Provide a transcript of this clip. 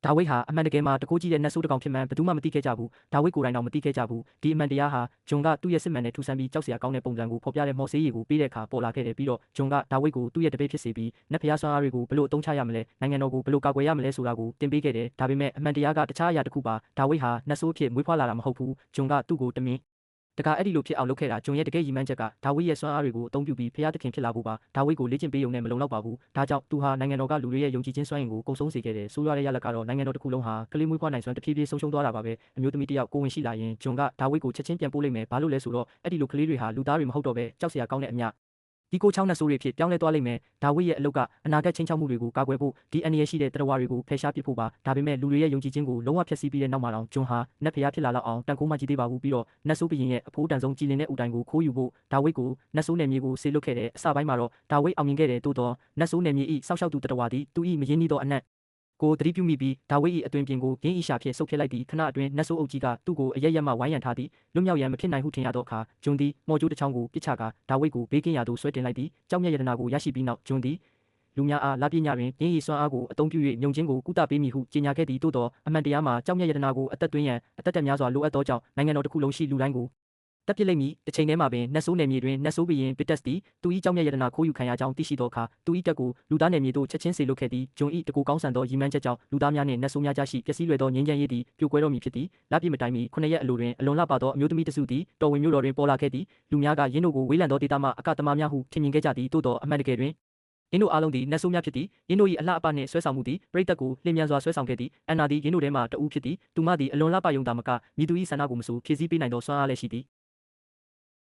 ဒါဝိဒ်ဟာအမှန်တကယ်မှာတကိုးကြီးတဲ့နတ်ဆိုးတစ်ကောင်ဖြစ်မှန်းဘယ်သူမှမသိခဲ့ကြဘူး။ဒါဝိဒ်ကိုယ်တိုင်တော့မသိခဲ့ကြဘူး။ဒီအမှန်တရားဟာဂျွန်ကသူ့ရဲ့စစ်မှန်တဲ့ထူဆန်းပြီးကြောက်စရာကောင်းတဲ့ပုံစံကိုဖော်ပြတဲ့မော်ဆေးရည်ကိုပေးတဲ့အခါပေါ်လာခဲ့တယ်ပြီးတော့ဂျွန်ကဒါဝိဒ်ကိုသူ့ရဲ့တပည့်ဖြစ်စေပြီးနတ်ဖျားဆွမ်းအားတွေကိုဘယ်လိုအသုံးချရမလဲနိုင်ငံတော်ကိုဘယ်လိုကာကွယ်ရမလဲဆိုတာကိုတင်ပေးခဲ့တယ်။ဒါပေမဲ့အမှန်တရားကတခြားအရာတစ်ခုပါဒါဝိဒ်ဟာနတ်ဆိုးဖြစ်မွေးဖွားလာတာမဟုတ်ဘူး။ဂျွန်ကသူ့ကိုတမင်တကအဲ့ဒီလိုဖြစ်အောင်လုပ်ခဲ့တာဂျွန်ရဲ့တကယ်ရည်မှန်းချက်ကဒါဝိဒ်ရဲ့စွမ်းအားတွေကိုအသုံးပြုပြီးဖျားသခင်ဖြစ်လာဖို့ပါဒါဝိဒ်ကိုလေ့ကျင့်ပေးရုံနဲ့မလုံလောက်ပါဘူးဒါကြောင့်သူဟာနိုင်ငံတော်ကလူတွေရဲ့ယုံကြည်ခြင်းစွမ်းအင်ကိုကုန်ဆုံးစေခဲ့တယ်ဆိုရတဲ့ရလဒ်ကတော့နိုင်ငံတော်တစ်ခုလုံးဟာကလေးမွေးဖွားနိုင်စွမ်းတဖြည်းဖြည်းဆုံးရှုံးသွားတာပါပဲအမျိုးသမီးတစ်ယောက်ကိုဝင်ရှိလာရင်ဂျွန်ကဒါဝိဒ်ကိုချက်ချင်းပြန်ပို့လိုက်မယ်ဘာလို့လဲဆိုတော့အဲ့ဒီလိုကလေးတွေဟာလူသားတွေမဟုတ်တော့ပဲကြောက်စရာကောင်းတဲ့အမြဒီကိုချောင်းနတ်ဆိုးတွေဖြစ်ပြောင်းလဲသွားလိမ့်မယ်ဒါဝိဒ်ရဲ့အလုပ်ကအနာဂတ်ချင်းချောက်မှုတွေကိုကာကွယ်ဖို့ဒီအန္တရာယ်ရှိတဲ့တရားဝါတွေကိုဖယ်ရှားပစ်ဖို့ပါဒါပေမဲ့လူတွေရဲ့ယုံကြည်ခြင်းကိုလုံးဝဖျက်ဆီးပြီးတဲ့နောက်မှာတော့ဂျွန်ဟာနတ်ဖျားဖြစ်လာလောက်အောင်တန်ခိုးမှကြီးသေးပါဘူးပြီးတော့နတ်ဆိုးဘရင်ရဲ့အဖိုးတန်ဆုံးကြည်လင်တဲ့ဦးတိုင်ကိုခိုးယူဖို့ဒါဝိဒ်ကိုနတ်ဆိုးနယ်မြေကိုဆေးလွတ်ခဲ့တဲ့အစပိုင်းမှာတော့ဒါဝိဒ်အောင်မြင်ခဲ့တယ်တိုးတော့နတ်ဆိုးနယ်မြေ၏စောက်ရှောက်သူတတဝါသည်သူ၏မရင်းနှီးသောအနက်ကိုသတိပြုမိပြီးဒါဝိဒ်၏အတွင်ပြင်ကိုဂင်းဤရှာဖြင့်ဆုတ်ဖျက်လိုက်သည်ခဏအတွင်းနတ်ဆိုးအုပ်ကြီးကသူ့ကိုအရရက်မှဝိုင်းရံထားသည်လွတ်မြောက်ရန်မဖြစ်နိုင်ဟုထင်ရသောအခါဂျွန်သည်မော်ကျိုးတစ်ချောင်းကိုပစ်ချကာဒါဝိဒ်ကိုဘေးကင်းရာသို့ဆွဲတင်လိုက်သည်ကြောက်မြတ်ယတနာကိုရရှိပြီးနောက်ဂျွန်သည်လူများအားလပြည့်ညတွင်ဂင်းဤစွမ်းအားကိုအသုံးပြု၍မြုံချင်းကိုကုသပေးမည်ဟုကြေညာခဲ့သည်သို့တော့အမှန်တရားမှာကြောက်မြတ်ယတနာကိုအသက်သွင်းရန်အသက်တက်များစွာလိုအပ်သောကြောင့်နိုင်ငံတော်တစ်ခုလုံးရှိလူတိုင်းကိုတက်ပစ်လိုက်မည်တစ်ချိန်တည်းမှာပင်နတ်ဆိုးနယ်မြေတွင်နတ်ဆိုးဘရင်ဘစ်တက်စ်သည်သူ၏ကြောက်မြတ်ယတနာခိုးယူခံရကြောင်းသိရှိသောအခါသူ၏တပ်ကိုလူသားနယ်မြေသို့ချက်ချင်းစေလွှတ်ခဲ့သည်ဂျွန်၏တကူကောင်းဆန်သောရည်မှန်းချက်ကြောင့်လူသားများနှင့်နတ်ဆိုးများကြားရှိပျက်စီးလွယ်သောငြိမ်းချမ်းရေးသည်ပြိုကွဲတော်မူဖြစ်သည်လပြည့်မတိုင်မီ9ရက်အလိုတွင်အလွန်လှပသောအမျိုးသမီးတစုသည်တော်ဝင်မြို့တော်တွင်ပေါ်လာခဲ့သည်လူများကယင်းတို့ကိုဝေးလံသောဒေသမှအကသမားများဟုထင်မြင်ခဲ့ကြသည်သို့တော်အမှန်တကယ်တွင်ယင်းတို့အားလုံးသည်နတ်ဆိုးများဖြစ်သည်ယင်းတို့၏အလှအပနှင့်ဆွဲဆောင်မှုသည်ပရိသတ်ကိုလျင်မြန်စွာဆွဲဆောင်ခဲ့သည်အန်နာသည်ယင်းတို့ထဲမှတဦးဖြစ်သည်သူမသည်အလွန်လှပယုံသာမကမြည်သူ၏ဆန္ဒကိုမဆိုဖြည့်ဆည်းပေးနိုင်သောစွမ်းအားလည်းရှိသည်